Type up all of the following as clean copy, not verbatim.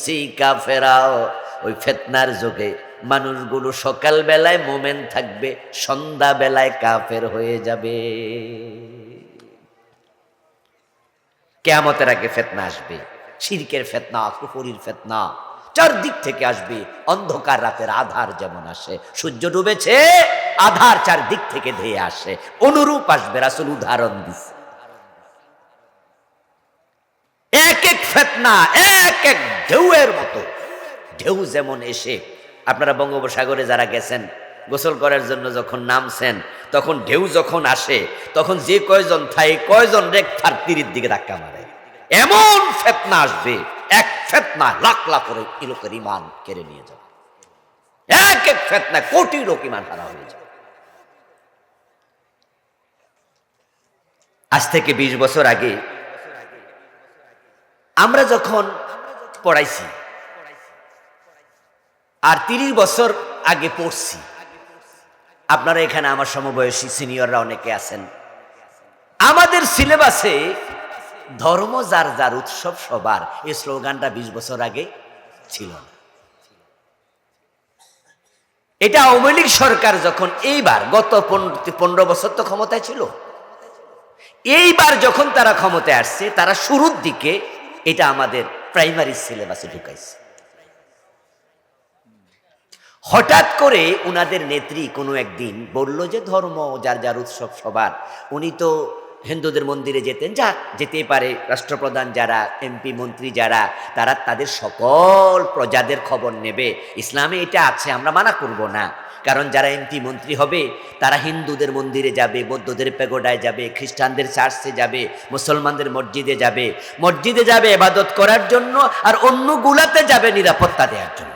দেখতেছি কাফেরাও ওই ফিতনার যুগে মানুষগুলো সকাল বেলায় মোমেন থাকবে, সন্ধ্যা বেলায় কাফের হয়ে যাবে। কিয়ামতের আগে ফিতনা আসবে, শিরকের ফিতনা, কুফরির ফিতনা চারদিক থেকে আসবে। অন্ধকার রাতের আধার যেমন আসে, সূর্য ডুবেছে আধার চারদিক থেকে ধেয়ে আসে, অনুরূপ আসবে। রাসূল উদাহরণ দিচ্ছে। এক এক ফিতনা এক এক ঢেউয়ের মতো। ঢেউ যেমন এসে, আপনারা বঙ্গোপসাগরে যারা গেছেন গোসল করার জন্য যখন নামছেন, তখন ঢেউ যখন আসে তখন যে কয়জন থাকে কয়জন রেখার তীরের দিকে ধাক্কা মারে, এমন ফিতনা আসবে। এক ফিতনা লাখ লাখ লোকের ঈমান কেড়ে নিয়ে যাবে। এক এক ফিতনা কোটি লোক ঈমান হারা হয়ে যাবে। আজ থেকে 20 বছর আগে আমরা যখন পড়াইছি, আর 30 বছর আগে পড়ছি, আপনারা এখানে আমার সমবয়সী সিনিয়ররা অনেকে আছেন, আমাদের সিলেবাসে ধর্ম যার যার উৎসব সবার, এই স্লোগানটা 20 বছর আগে ছিল না। এটা আওয়ামী লীগ সরকার যখন এইবার গত 15 বছর তো ক্ষমতায় ছিল, এইবার যখন তারা ক্ষমতায় আসছে, তারা শুরুর দিকে এটা আমাদের প্রাইমারি সিলেবাসে ঢুকাইছে। হঠাৎ করে উনাদের নেত্রী কোনো একদিন বলল যে ধর্ম যার যার উৎসব সবার। উনি তো হিন্দুদের মন্দিরে যেতেন, যা যেতে পারে, রাষ্ট্রপ্রধান যারা, এমপি মন্ত্রী যারা, তারা তাদের সকল প্রজাদের খবর নেবে। ইসলামে এটা আছে, আমরা মানা করব না। কারণ যারা এমপি মন্ত্রী হবে তারা হিন্দুদের মন্দিরে যাবে, বৌদ্ধদের পেগোডায় যাবে, খ্রিস্টানদের চার্চে যাবে, মুসলমানদের মসজিদে যাবে, মসজিদে যাবে ইবাদত করার জন্য, আর অন্যগুলাতে যাবে নিরাপত্তা দেওয়ার জন্য।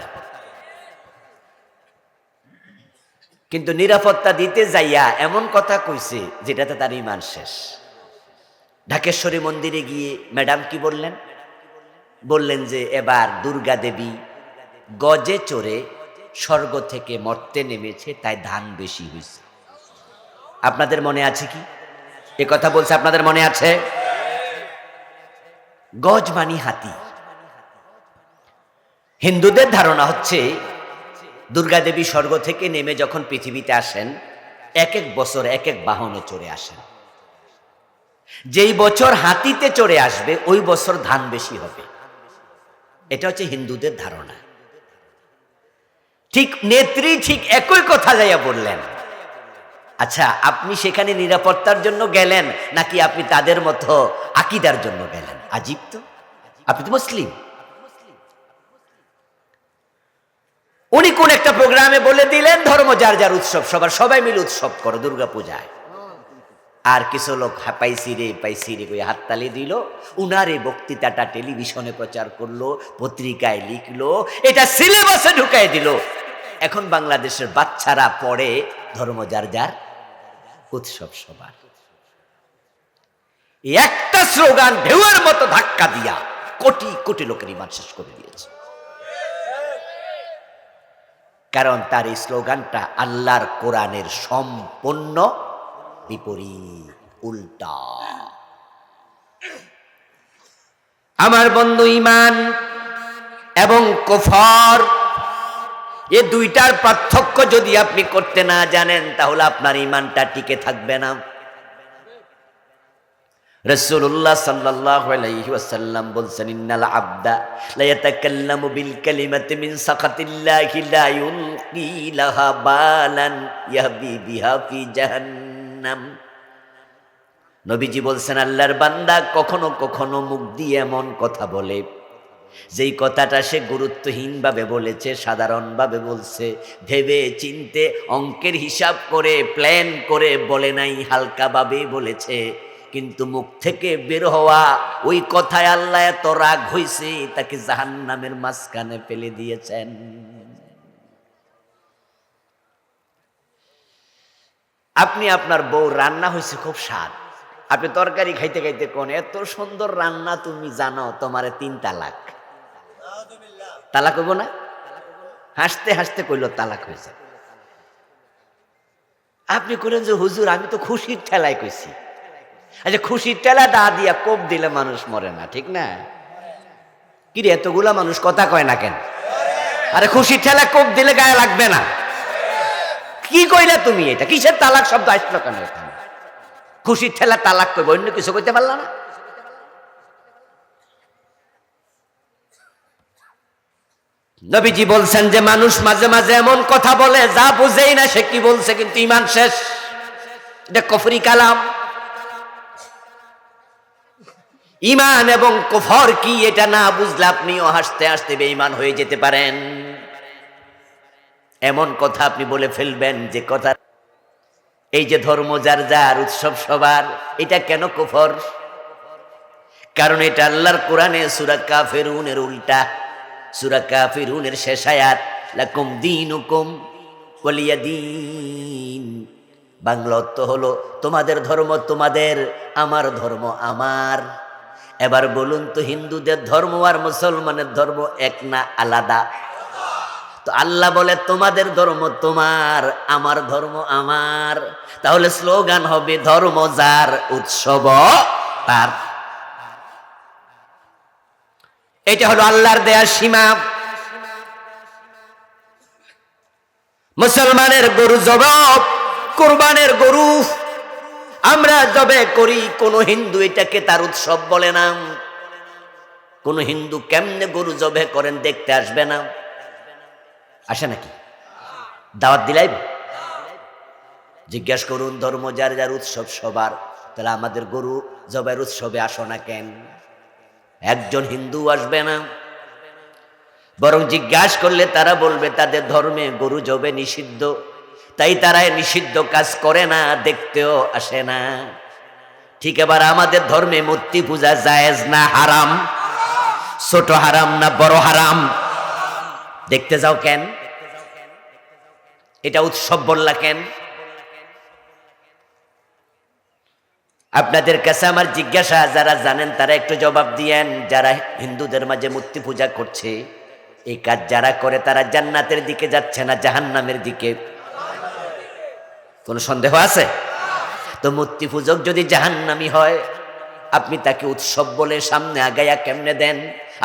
কিন্তু নিরাপত্তা দিতে যাইয়া এমন কথা কইছে যেটাতে তার ঈমান শেষ। ঢাকেশ্বরী মন্দিরে গিয়ে ম্যাডাম কি বললেন? বললেন যে এবার দুর্গা দেবী গজে চড়ে স্বর্গ থেকে মর্তে নেমেছে, তাই ধান বেশি হয়েছে। আপনাদের মনে আছে কি এ কথা বলছে? আপনাদের মনে আছে? গজ মানি হাতি। হিন্দুদের ধারণা হচ্ছে দুর্গা দেবী স্বর্গ থেকে নেমে যখন পৃথিবীতে আসেন, এক এক বছর এক এক বাহনে চড়ে আসেন। যেই বছর হাতিতে চড়ে আসবে ওই বছর ধান বেশি হবে। এটা হচ্ছে হিন্দুদের ধারণা। ঠিক নেত্রী ঠিক একই কথা যাইয়া বললেন। আচ্ছা, আপনি সেখানে নিরাপত্তার জন্য গেলেন নাকি আপনি তাদের মতো আকীদার জন্য গেলেন? আজীব তো, আপনি তো মুসলিম। উনি কোন একটা প্রোগ্রামে বলে দিলেন ধর্ম যার যার উৎসব সবার, সবাই মিলে উৎসব করো দুর্গা পূজায়। আর কিছু লোক পাইছি রে করে হাততালি দিল। উনার এই বক্তৃতাটা টেলিভিশনে প্রচার করলো, পত্রিকায় লিখলো, এটা সিলেবাসে ঢুকাই দিল। এখন বাংলাদেশের বাচ্চারা পড়ে ধর্ম যার যার উৎসব সবার। একটা স্লোগান ঢেউয়ের মতো ধাক্কা দিয়া কোটি কোটি লোকের ঈমান শেষ করে দিয়েছে। কারণ তার এই স্লোগানটা আল্লাহর কোরআনের সম্পূর্ণ বিপরীত, উল্টা। আমার বন্ধু, ঈমান এবং কুফর এ দুইটার পার্থক্য যদি আপনি করতে না জানেন তাহলে আপনার ঈমানটা টিকে থাকবে না। রাসূলুল্লাহ সাল্লাল্লাহু আলাইহি ওয়াসাল্লাম বলছেন, ইন্নাল আবদা লা ইয়াতাকাল্লামু বিল কালিমাতি মিন সাখাতিল্লাহি লা ইউলকি লাহা বালান ইয়াহবি বিহা ফি জাহান্নাম। নবীজি বলছেন, আল্লাহর বান্দা কখনো কখনো মুখ দিয়ে এমন কথা বলে যেই কথাটা সে গুরুত্বহীনভাবে বলেছে, সাধারণভাবে বলছে, ভেবে চিনতে অঙ্কের হিসাব করে প্ল্যান করে বলে নাই, হালকাভাবে বলেছে। কিন্তু মুখ থেকে বের হওয়া ওই কথায় আল্লাহ এত রাগ হইছে তাকে জাহান্নামের মাঝখানে ফেলে দিয়েছেন। আপনি আপনার বউ রান্না হয়েছে খুব স্বাদ, আপনি তরকারি খাইতে খাইতে কোন এত সুন্দর রান্না তুমি জানো, তোমারে 3 তালাক। তালাক হইব না? হাসতে হাসতে কইল তালাক হয়েছে। আপনি কইলেন যে হুজুর আমি তো খুশির ঠেলায় কইছি। আচ্ছা, খুশির ঠেলা দা দিয়া কোপ দিলে মানুষ মরে না, ঠিক না? কি রে, এতগুলা মানুষ কথা কয় না কেন? আরে খুশি ঠেলা কোপ দিলে গায়ে লাগবে না? কি কইলা তুমি? এটা কিসের তালাক শব্দ আসলো কেন এখানে? খুশির ঠেলা তালাক কইব, অন্য কিছু কইতে পারলা না? নবীজি বলছেন যে মানুষ মাঝে মাঝে এমন কথা বলে যা বুঝেই না সে কি বলছে, কিন্তু ঈমান শেষ। এটা কুফরি কালাম। ঈমান এবং কুফর কি এটা না বুঝলে আপনিও হাসতে হাসতে বেঈমান হয়ে যেতে পারেন। এমন কথা আপনি বলে ফেলবেন যে কথা, এই যে ধর্ম যার যার, উৎসব সবার, এটা কেন কুফর? কারণ এটা আল্লাহর কোরআনে সূরা কাফিরুনের উল্টা। সূরা কাফিরুনের শেষ আয়াত, লাকুম দীনুকুম ওয়ালিয়া দীন। বাংলা অর্থ হলো তোমাদের ধর্ম তোমাদের, আমার ধর্ম আমার। এবার বলুন তো, হিন্দুদের ধর্ম আর মুসলমানের ধর্ম এক না আলাদা? তো আল্লাহ বলে তোমাদের ধর্ম তোমার, আমার ধর্ম আমার। তাহলে স্লোগান হবে ধর্ম যার, উৎসব তার। এটা হলো আল্লাহর দেয়া সীমা। মুসলমানের গরু জবাব, কুরবানের গরু আমরা জবে করি, কোন হিন্দু এটাকে তার উৎসব বলে না। কোন হিন্দু কেমনে গরু জবে করেন দেখতে আসবে না? আসে নাকি? দাওয়াত দিলাই জিজ্ঞাসা করুন, ধর্ম যার যার, উৎসব সবার, তাহলে আমাদের গরু জবের উৎসবে আসো না কেন? একজন হিন্দু আসবে না। বরং জিজ্ঞাসা করলে তারা বলবে তাদের ধর্মে গরু জবে নিষিদ্ধ, তাই তারা নিষিদ্ধ কাজ করে না, দেখতেও আসে না। ঠিক এবার আমাদের ধর্মে মূর্তি পূজা জায়েজ না হারাম? ছোট হারাম না বড় হারাম? দেখতে যাও কেন? এটা উৎসব বললা কেন? আপনাদের কাছে আমার জিজ্ঞাসা, যারা জানেন তারা একটু জবাব দিয়েন। যারা হিন্দুদের মাঝে মূর্তি পূজা করছে, এই কাজ যারা করে তারা জান্নাতের দিকে যাচ্ছে না জাহান্নামের দিকে? কোনো সন্দেহ আছে? তো মূর্তি পূজক যদি জাহান্নামী হয়, আপনি তাকে উৎসব বলে সামনে আগাইয়া কেমনে দেন?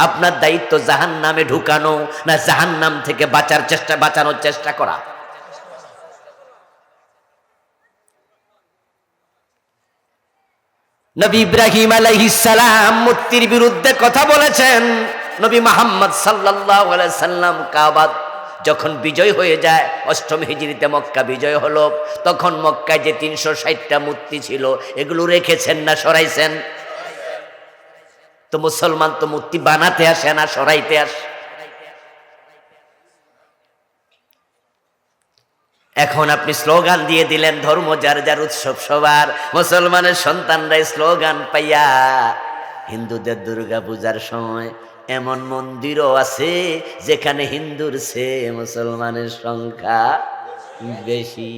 আপনার দায়িত্ব জাহান্নামে ঢুকানো, না জাহান্নাম থেকে বাঁচানোর চেষ্টা করা? নবী ইব্রাহিম আলাইহিস সালাম মূর্তির বিরুদ্ধে কথা বলেছেন। নবী মুহাম্মদ সাল্লাল্লাহু আলাইহি সাল্লাম কাবা যখন বিজয় হয়ে যায়, ৮ম হিজরিতে মক্কা বিজয় হলো, তখন মক্কায় যে ৩৬০টা মূর্তি ছিল এগুলো রেখেছেন না সরাইছেন? তো মুসলমান তো মূর্তি বানাতে আসে না, সরাইতে আসে। এখন আপনি স্লোগান দিয়ে দিলেন ধর্ম যার যার, উৎসব সবার। মুসলমানের সন্তানরা স্লোগান পাইয়া হিন্দুদের দুর্গা পূজার সময় এমন মন্দিরও আছে যেখানে হিন্দুর চেয়ে মুসলমানের সংখ্যা বেশি।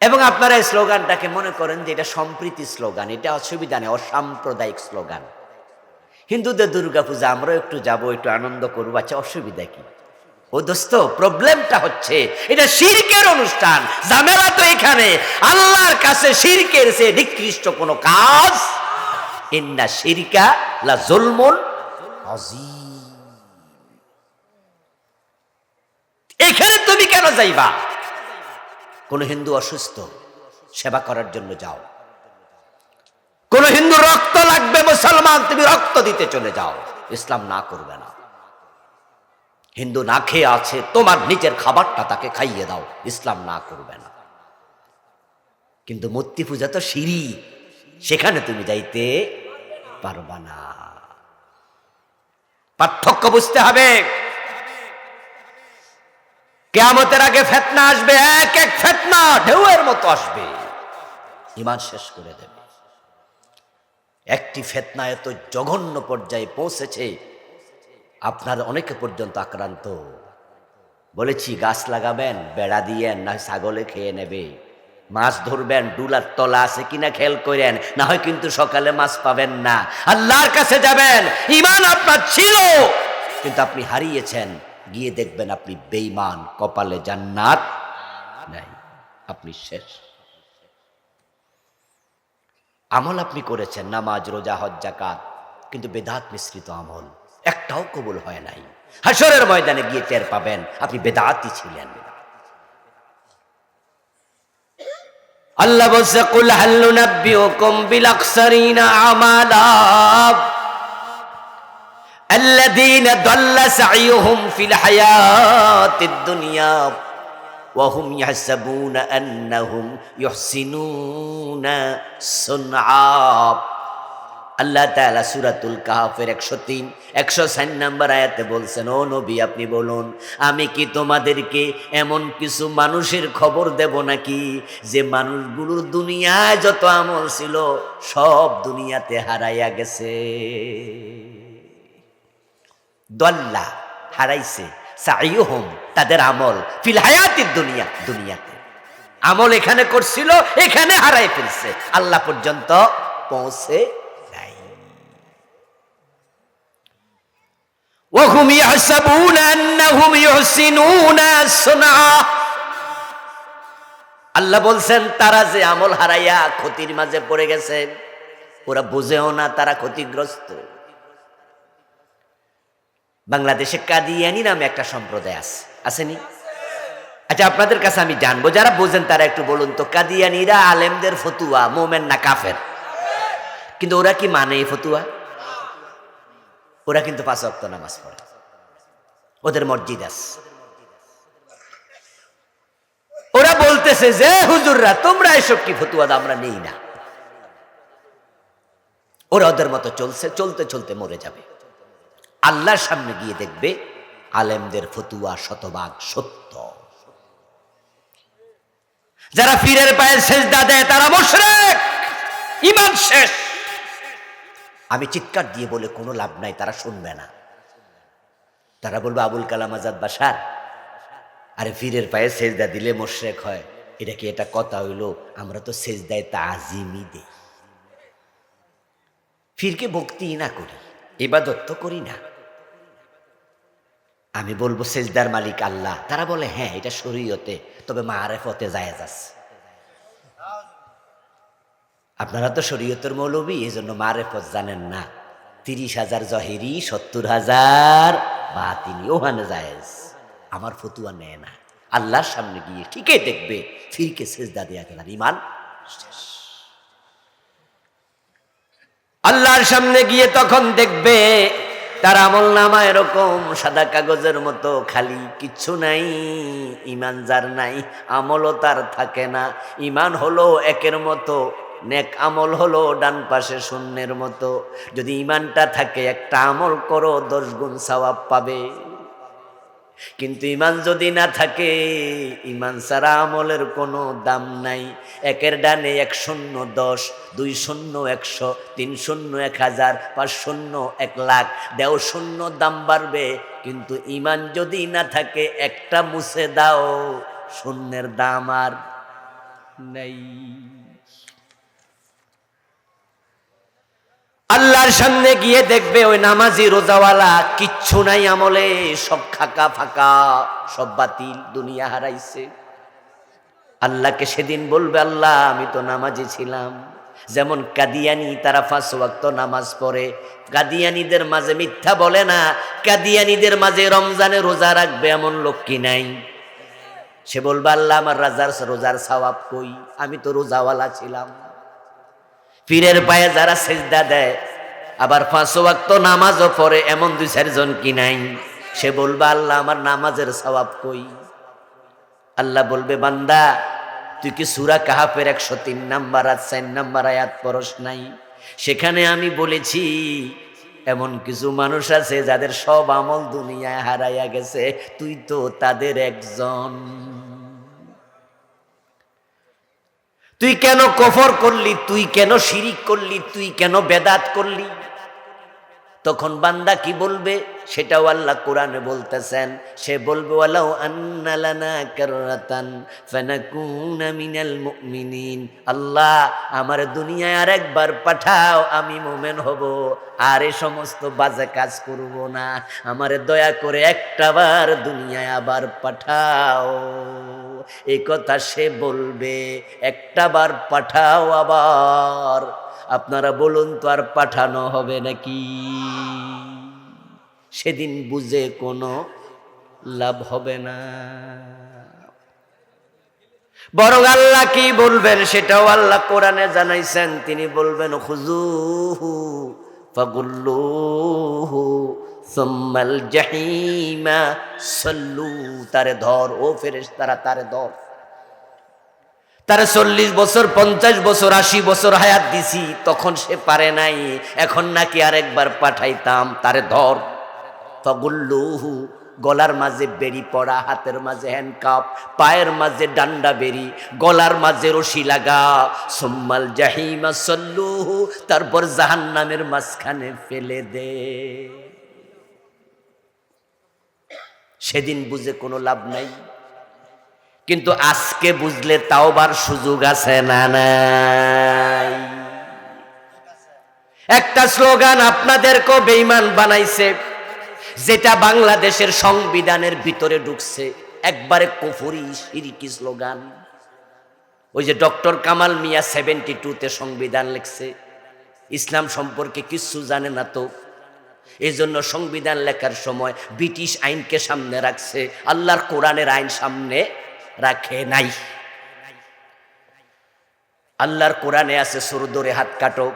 এবং আপনারা এই স্লোগানটাকে মনে করেন যে এটা সম্প্রীতি স্লোগান। এটা অসুবিধা নেই, অসাম্প্রদায়িক স্লোগান। হিন্দুদের দুর্গা পূজা আমরাও একটু যাবো, একটু আনন্দ করবো, আচ্ছা অসুবিধা কি? ও দোস্ত, প্রবলেমটা হচ্ছে এটা শিরকের অনুষ্ঠান। ঝামেলা তো এখানে, আল্লাহর কাছে শিরকের চেয়ে নিকৃষ্ট কোনো কাজ, ইন্না শিরকা লা যুলমুন আযীম। এখানে তুমি কেন যাইবা? কোন হিন্দু অসুস্থ, সেবা করার জন্য যাও। কোন হিন্দু রক্ত লাগবে, মুসলমান তুমি রক্ত দিতে চলে যাও, ইসলাম না করবে না। হিন্দু না খেয়ে আছে, তোমার নিজের খাবারটা তাকে খাইয়ে দাও, ইসলাম না করবে না। কিন্তু মূর্তি পূজা তো শিরক, সেখানে তুমি যাইতে পারবা না। পার্থক্য বুঝতে হবে। কিয়ামতের আগে ফিতনা আসবে, এক এক ফিতনা ঢেউয়ের মতো আসবে, ঈমান শেষ করে দেবে। একটি ফিতনা এত জঘন্য পর্যায়ে পৌঁছেছে, আপনার অনেকে পর্যন্ত আক্রান্ত। বলেছি গাছ লাগাবেন, বেড়া দিয়েন, না ছাগলে খেয়ে নেবে। মাছ ধরবেন, ডুলার তলা আছে কিনা খেয়াল করেন, না হয় কিন্তু সকালে মাছ পাবেন না। আল্লাহর কাছে যাবেন, ঈমান আপনার ছিল কিন্তু আপনি হারিয়েছেন, গিয়ে দেখবেন আপনি বেঈমান, কপালে জান্নাত নাই, আপনি শেষ। আমল আপনি করেছেন, নামাজ, রোজা, হজ, যাকাত, কিন্তু বেদাত মিশ্রিত আমল একটাও কবুল হয় নাই। হাশরের ময়দানে গিয়ে টের পাবেন আপনি বেদাতই ছিলেন। আল্লাহ বলছে, কুল হাল নুনাব্বিউকুম বিল আকসারিনা আমালা আল্লাযীনা দাল্লা সাইয়ুহুম ফিল হায়াতিদ দুনিয়া ওয়া হুম ইয়াহসাবুনা আন্নাহুম ইউহসিনুনা সুনআ। আল্লাহ তাআলা সূরাতুল কাহফের 103 104 নম্বর আয়াতে বলছেন, ও নবী আপনি বলুন, আমি কি তোমাদেরকে এমন কিছু মানুষের খবর দেব নাকি যে মানুষগুলোর দুনিয়ায় যত আমল ছিল সব দুনিয়াতে হারাইয়া গেছে। দল্লা হারাইছে, সাইয়ুহুম তাদের আমল, ফিল হায়াতিদ দুনিয়া দুনিয়াতে আমল এখানে করছিল, এখানে হারাই ফেলছে, আল্লাহ পর্যন্ত পৌঁছে নাই। ওয়াহুম ইয়াহসাবুনা আন্নাহুম ইউহসিনুনা সুনআ। আল্লাহ বলছেন তারা যে আমল হারাইয়া ক্ষতির মাঝে পড়ে গেছে, ওরা বুঝেও না তারা ক্ষতিগ্রস্ত। বাংলাদেশে কাদিয়ানি নামে একটা সম্প্রদায় আছে, আসেনি? আচ্ছা, আপনাদের কাছে আমি জানবো, যারা বোঝেন তারা একটু বলুন তো, কাদিয়ানিরা আলেমদের ফতুয়া মোমেন না কাফের? কিন্তু ওরা কি মানে এই ফতুয়া? ওরা কিন্তু 5 ওয়াক্ত নামাজ পড়ে, ওদের মসজিদ আছে। ওরা বলতেছে যে হুজুররা তোমরা এসব কি ফতুয়া দাও, আমরা নেই না। ওরা ওদের মতো চলছে, চলতে চলতে মরে যাবে। আল্লাহর সামনে গিয়ে দেখবে আলেমদের ফতুয়া শতভাগ সত্য। যারা পীরের পায়ে সেজদা দেয় তারা মুশরিক, ঈমান শেষ। আমি চিৎকার দিয়ে বলে কোনো লাভ নাই, তারা শুনবে না। তারা বলবে আবুল কালাম আজাদ বাশার, আরে পীরের পায়ে সেজদা দিলে মুশরিক হয়, এটা কি এটা কথা হইল? আমরা তো সেজদায় তাজিমই দেই, পীরকে ভক্তি না করি, ইবাদত তো করি না। আমি বলবো সেজদার মালিক আল্লাহ, তারা বলে হ্যাঁ এটা শরীয়তে, তবে মারেফতে জায়েজ আছে। আপনারা তো শরীয়তের মৌলবী, এই জন্য মারেফত জানেন না। 30,000 জহিরি, 70,000 বাতিনি, ওখানে জায়েজ। আমার ফতুয়া নেয় না। আল্লাহর সামনে গিয়ে ঠিকই দেখবে ফিরকে সেজদা দেয়া গেল, ঈমান শেষ। আল্লাহর সামনে গিয়ে তখন দেখবে তার আমল নামা এরকম সাদা কাগজের মতো খালি, কিচ্ছু নাই। ঈমান যার নাই, আমলও তার থাকে না। ঈমান হলো একের মতো, নেক আমল হলো ডান পাশে শূন্যের মতো। যদি ঈমানটা থাকে, একটা আমল করো 10 গুণ সওয়াব পাবে। কিন্তু ঈমান যদি না থাকে, ঈমান ছাড়া আমলের কোনো দাম নাই। একের ডানে 1 শূন্য 10, 2 শূন্য 100, 3 শূন্য 1000, 5 শূন্য 1 লাখ, 1.5 শূন্য দাম বাড়বে। কিন্তু ঈমান যদি না থাকে, একটা মুছে দাও, শূন্যের দাম আর নাই। আল্লাহর সামনে গিয়ে দেখবে ওই নামাজি রোজাওয়ালা কিচ্ছু নাই আমলে, সব খাকা ফাঁকা, সব বাতিল, দুনিয়া হারাইছে। আল্লাহকে সেদিন বলবে আল্লাহ আমি তো নামাজি ছিলাম। যেমন কাদিয়ানি, তারা 5 ওয়াক্ত নামাজ পড়ে, কাদিয়ানিদের মাঝে মিথ্যা বলে না। কাদিয়ানিদের মাঝে রমজানে রোজা রাখবে এমন লোক কি নাই? সে বলবে আল্লাহ আমার রোজার সওয়াব কই, আমি তো রোজাওয়ালা ছিলাম। পীরের পায়ে যারা সেজদা দেয়, আবার 5 ওয়াক্ত নামাজও পড়ে, এমন 2-4 জন কি নাই? সে বলবে আল্লাহ আমার নামাজের সওয়াব কই? আল্লাহ বলবে বান্দা তুই কি সূরা কাহফের 103 নাম্বার আর 4 নাম্বার আয়াত পড়স নাই? সেখানে আমি বলেছি এমন কিছু মানুষ আছে যাদের সব আমল দুনিয়ায় হারাইয়া গেছে, তুই তো তাদের একজন। তুই কেন কফর করলি, তুই কেন শিরিক করলি, তুই কেন বেদাত করলি? তখন বান্দা কি বলবে সেটাও আল্লাহ কোরআনে বলতেছেন। সে বলবে ওয়ালাউ আন্না লানা কাররাতান ফানাকুনা মিনাল মুমিনিন, আল্লাহ আমার দুনিয়ায় আরেকবার পাঠাও, আমি মুমিন হব, আর এই সমস্ত বাজে কাজ করব না। আমারে দয়া করে একটাবার দুনিয়ায় আবার পাঠাও। এই কথা সে বলবে, একটাবার পাঠাও আবার। আপনারা বলুন তো আর পাঠানো হবে নাকি? সেদিন বুঝে কোনো লাভ হবে না। বরং আল্লাহ কি বলবেন সেটাও আল্লাহ কোরআনে জানাইছেন। তিনি বলবেন খুযূহু ফাগুল্লুহু সুম্মাল জাহিমা সাল্লু। তারে ধর ও ফেরেশতারা, তারে ধর। তারে 40 বছর 50 বছর 80 বছর হায়াত দিছি, তখন সে পারে নাই, এখন নাকি আরেকবার পাঠাইতাম। তারে ধর। ফাগুল্লুহু, গলার মাঝে বেড়ি পড়া, হাতের মাঝে হ্যান্ডকাপ, পায়ের মাঝে ডান্ডা বেড়ি, গলার মাঝে রশি লাগা। সুম্মাল জাহিমা সাল্লুহু, তারপর জাহান্নামের মাঝখানে ফেলে দে। সেদিন বুঝে কোনো লাভ নাই। কিন্তু আজকে বুঝলে তাওবার সুযোগ আছে না নাই? একটা স্লোগান আপনাদেরকেও বেঈমান বানাইছে, যেটা বাংলাদেশের সংবিধানের ভিতরে ঢুকছে, একবারে কুফরি শিরকি স্লোগান। ওই যে ডক্টর কামাল মিয়া 72-তে সংবিধান লিখছে, ইসলাম সম্পর্কে কিচ্ছু জানে না তো। এই জন্য সংবিধান লেখার সময় ব্রিটিশ আইনকে সামনে রাখছে, আল্লাহর কোরআনের আইন সামনে রাখে নাই। আল্লাহর কোরআনে আছে সূর ধরে হাত কাটো,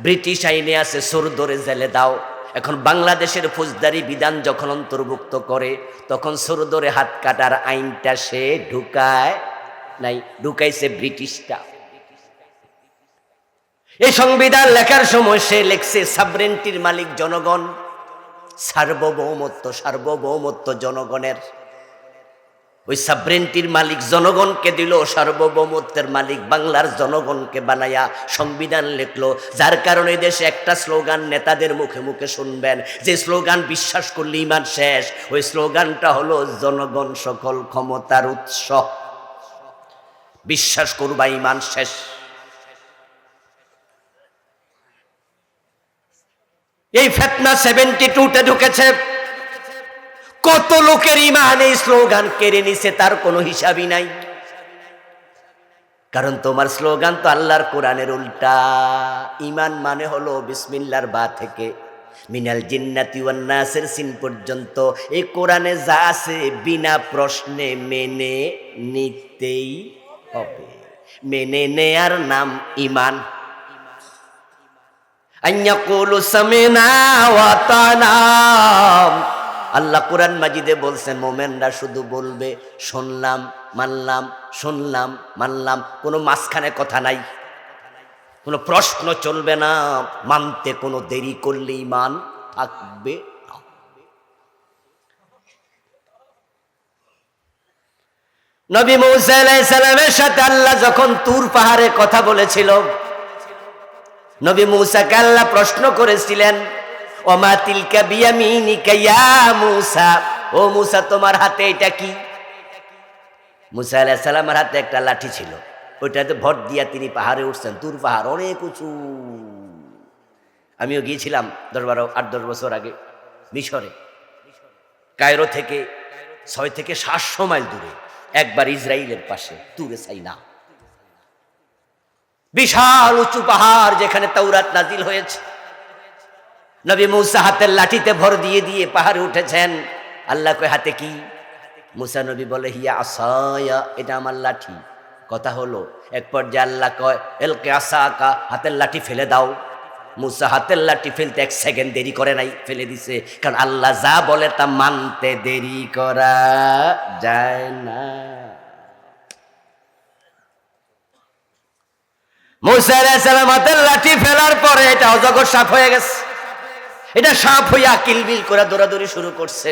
ব্রিটিশ আইনে আছে সূর ধরে জেলে দাও। এখন বাংলাদেশের ফৌজদারি বিধান যখন অন্তর্ভুক্ত করে, তখন সূর ধরে হাত কাটার আইনটা সে ঢুকায় নাই, ঢুকাইছে ব্রিটিশটা। এই সংবিধান লেখার সময় সে লেখছে সাবরেন্টির মালিক জনগণ, সার্বভৌমত্ব জনগণের। ওই সাবরেন্টির মালিক জনগণকে দিল, সার্বভৌমত্বের মালিক বাংলার জনগণকে বানায়া সংবিধান লিখলো। যার কারণে দেশে একটা স্লোগান নেতাদের মুখে মুখে শুনবেন, যে স্লোগান বিশ্বাস করলে ঈমান শেষ। ওই স্লোগানটা হলো জনগণ সকল ক্ষমতার উৎস। বিশ্বাস করবা ঈমান শেষ। এই ফিতনা 72-তে ঢুকেছে। কত লোকের ঈমান এই স্লোগান কেড়ে নিছে, তার কোনো হিসাবই নাই। কারণ তোমার স্লোগান তো আল্লাহর কোরআনের উল্টা। ঈমান মানে হলো বিসমিল্লাহর বা থেকে মিনাল জিন্নাতি ওয়ান নাসের সিন পর্যন্ত এই কোরআনে যা আছে বিনা প্রশ্নে মেনে নিতেই হবে। মেনে নেয়ার নাম ঈমান। আইয়াকুলু সামিনা ওয়া আতানা। আল্লাহ কোরআন মাজিদে বলছেন, মোমেনরা শুধু বলবে শুনলাম মানলাম, শুনলাম মানলাম, কোনো মাঝখানে কথা নাই, কোনো প্রশ্ন চলবে না। মানতে কোনো দেরি করলে ঈমান থাকবে না। নবী মূসা আলাইহিস সালামের সাথে আল্লাহ যখন তুর পাহাড়ে কথা বলেছিল, নবী মূসাকে আল্লাহ প্রশ্ন করেছিলেন, ওমা তিলকা বিয়ামিনিকা ইয়া মূসা, ও মূসা তোমার হাতে এটা কি? মূসা আলাইহিস সালামের হাতে একটা লাঠি ছিল, ওইটাতে ভর দিয়া তিনি পাহাড়ে উঠছেন। তুর পাহাড় অনেক উঁচু। আমিও গিয়েছিলাম 8-10 বছর আগে মিশরে। কায়রো থেকে 6 থেকে 700 মাইল দূরে, একবার ইসরায়েলের পাশে তুরে সাইনা। বিশাল উঁচু পাহাড়, যেখানে তাওরাত নাজিল হয়েছে। নবী মূসা হাতের লাঠিতে ভর দিয়ে দিয়ে পাহাড়ে উঠেছেন। আল্লাহ কয় হাতে কি? মূসা নবী বলে হিয়া আসায়া, এটা আমার লাঠি। কথা হলো, এক পর্যায়ে আল্লাহ কয় এলকে আসাকা, হাতের লাঠি ফেলে দাও। মূসা হাতের লাঠি ফেলতে 1 সেকেন্ড দেরি করে নাই, ফেলে দিছে। কারণ আল্লাহ যা বলে তা মানতে দেরি করা যায় না। মূসা আলাইহিস সালাম হাতের লাঠি ফেলার পরে এটা অজগর সাপ হয়ে গেছে। এটা সাপ হইয়া কিলবিল করে দৌড়াদৌড়ি শুরু করছে।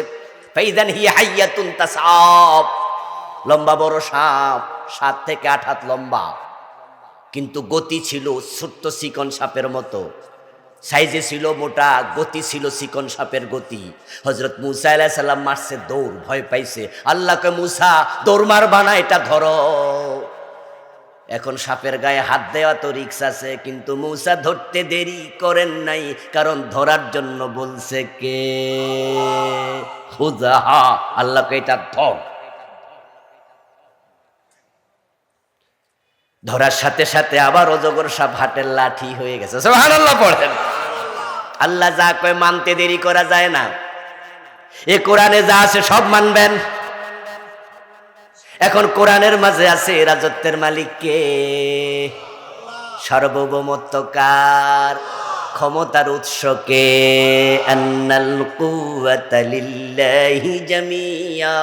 ফাইদান হিয়া হাইয়াতুন তাসাব, লম্বা বড় সাপ, 7 থেকে 8 হাত লম্বা, কিন্তু গতি ছিল ছোট্ট চিকন সাপের মতো। সাইজে ছিল মোটা, গতি ছিল চিকন সাপের গতি। হযরত মূসা আলাইহিস সালাম মারছে দৌড়, ভয় পাইছে। আল্লাহকে মূসা দৌড় মারবা না, এটা ধরো। এখন সাপের গায়ে হাত দেওয়া তো রিক্স আছে, কিন্তু মূসা ধরতে দেরি করেন নাই, কারণ ধরার জন্য বলছে কে? খুযাহা, আল্লাহকে এটা ধর। ধরার সাথে সাথে আবার অজগর সাপ হাটের লাঠি হয়ে গেছে। সুবহানাল্লাহ পড়েন। আল্লাহ যা কয় মানতে দেরি করা যায় না। এ কোরআনে যা আছে সব মানবেন। এখন কোরআনের মাঝে আছে রাজত্বের মালিক কে? সার্বভৌমত্বকার, ক্ষমতার উৎস কে? আন্নাল কুওয়াতা লিল্লাহি জামিয়া,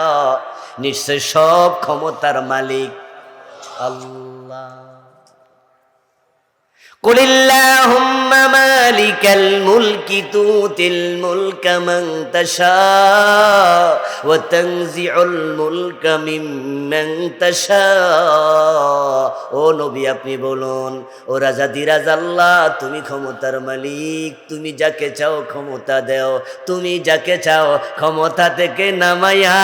নিশ্চয় সব ক্ষমতার মালিক আল্লাহ। কুলিল্লাহুম্মা মালিকাল মুলকি তুতিল মুলকা মান তাশা ওয়া তানজিউল মুলকা মিম্মান তাশা। ও নবী আপনি বলুন, ও রাজাদিরাজ আল্লাহ, তুমি ক্ষমতার মালিক, তুমি যাকে চাও ক্ষমতা দাও, তুমি যাকে চাও ক্ষমতা থেকে নামাইয়া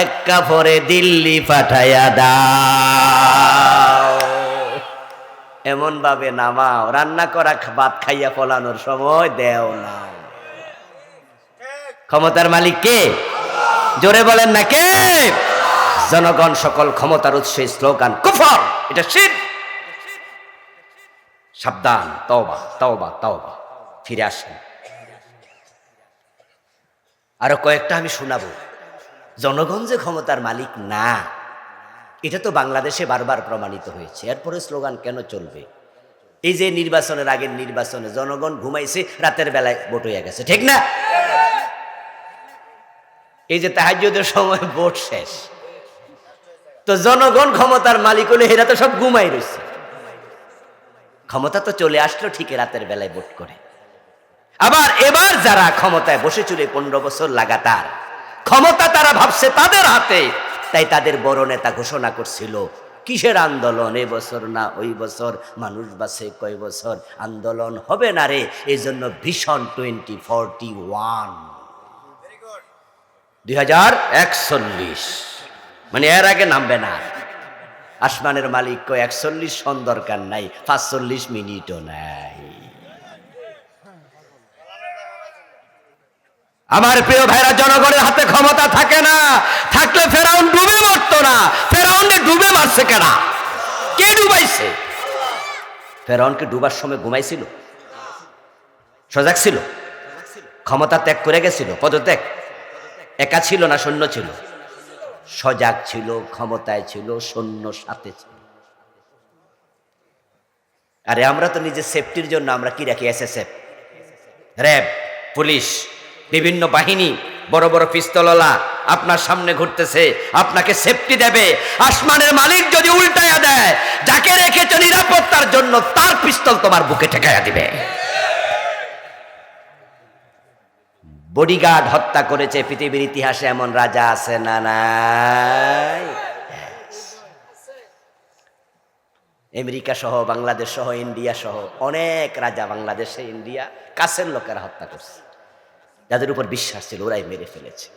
এক কাফরে দিল্লি পাঠাইয়া দাও। এমন ভাবে নামাও, রান্না করা ভাত খাইয়া ফলানোর সময় দেও না। ক্ষমতার মালিক কে? জোরে বলেন না কে? জনগণ সকল ক্ষমতার উৎস। স্লোগান কুফর, এটা শিরক। সাবধান, তওবা তওবা তওবা, ফিরে আসেন। আরো কয়েকটা আমি শোনাবো। জনগণ যে ক্ষমতার মালিক না, এটা তো বাংলাদেশে বারবার প্রমাণিত হয়েছে। এরপরে স্লোগান কেন চলবে? এই যে নির্বাচনের আগের নির্বাচনে জনগণ ঘুমাইছে, রাতের বেলায় ভোট হয়ে গেছে, ঠিক না? এই যে তাহাজ্জুদের সময় ভোট শেষ, তো জনগণ ক্ষমতার মালিক হলে এরা তো সব ঘুমাই রয়েছে। ক্ষমতা তো চলে আসলো ঠিকই, রাতের বেলায় ভোট করে। আবার এবার যারা ক্ষমতায় বসেছিল 15 বছর লাগাতার, ক্ষমতা তারা ভাবছে তাদের হাতে, তাই তাদের বড় নেতা ঘোষণা করছিল কিসের আন্দোলন, এ বছর না ওই বছর, মানুষ বাঁচে কয় বছর, আন্দোলন হবে না রে। এই জন্য ভিশন 2041, 2041, মানে এর আগে নামবে না। আসমানের মালিক কয় 41 সন দরকার নাই, 45 মিনিটও নাই। আমার প্রিয় ভাইরা, জনগণের হাতে ক্ষমতা থাকে না, থাকলে ফেরাউন ডুবে মরতো না। ফেরাউনকে ডুবে মারছে কেনা? কে ডুবাইছে? ফেরাউনকে ডুবার সময় ঘুমাইছিল? সজাগ ছিল? ক্ষমতা ত্যাগ করে গেছিল? পদত্যাগ? একা ছিল না সৈন্য ছিল? সজাগ ছিল, ক্ষমতায় ছিল, সৈন্য সাথে ছিল। আরে আমরা তো নিজের সেফটির জন্য আমরা কি রাখি? এসএসএফ, র্যাব, পুলিশ, বিভিন্ন বাহিনী, বড় বড় পিস্তলওয়ালা আপনার সামনে ঘুরতেছে, আপনাকে সেফটি দেবে। আসমানের মালিক যদি উল্টায়া দেয়, যাকে রেখেছো নিরাপত্তার জন্য, তার পিস্তল তোমার বুকে ঠেকাইয়া দিবে। বডিগার্ড হত্যা করেছে পৃথিবীর ইতিহাসে এমন রাজা আছে না নাই? আমেরিকা সহ, বাংলাদেশ সহ, ইন্ডিয়া সহ অনেক রাজা বাংলাদেশে, ইন্ডিয়া কাছের লোকেরা হত্যা করছে। যাদের উপর বিশ্বাস ছিল ওরাই মেরে ফেলেছে।